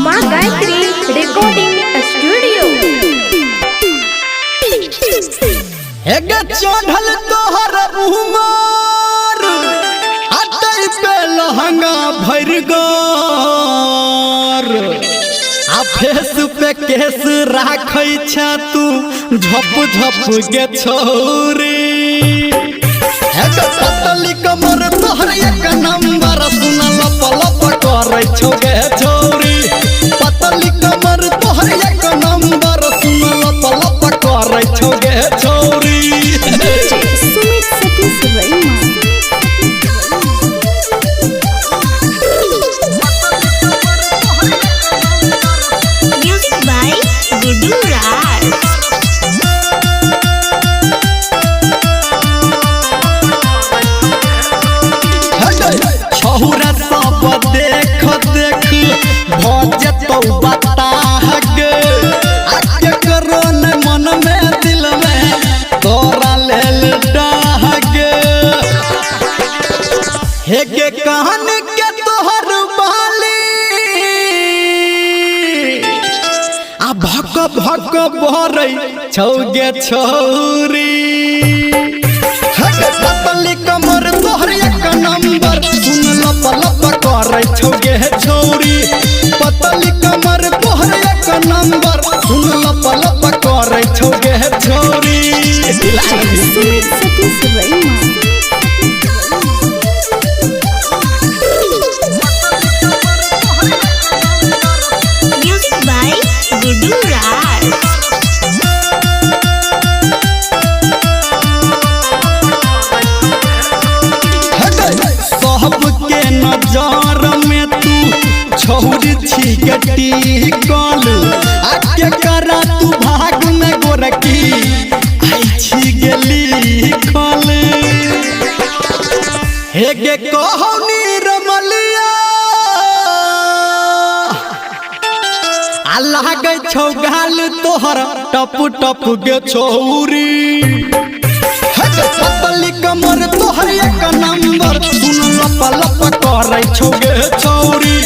माँ Gayatri recording studio. चढ़ल तोहर उमर अतई पे लहंगा भर गोर आ फेस पे केस राखै छ तू झप झप गे छोरी पतली कमर तोहर एक नंबर सुन लप लप करै छौ गे छोरी पतली कमर तोहर एक नंबर सुन लप लप करै छौ गे छोरी। म्यूजिक बाय गुड्डू राज। छहुरा सब देख देख भजतौ बताहग आके करो न मन में दिल में तोरा लेल डाहग हे के कहानी के तोहर बाली आ भक भक भरै छौ गे छोरी पतली कमर तोहर एक नंबर सुन लप लप करै छौ गे छोरी पतली कमर तोहर एक नंबर सुन लप लप करै छौ गे छोरी। म्यूजिक बाय गुड्डू राज। सबके नजर में तू छोरी छी गटी कल आके करा तू भाग में गोरकी आई छी गेली खल हे गे कहनी रमलिया आ लागे छौ गाल तोहर टप टप गे छौरी पतली कमर तोहर एक नंबर सुन लप लप करै छौ गे छौरी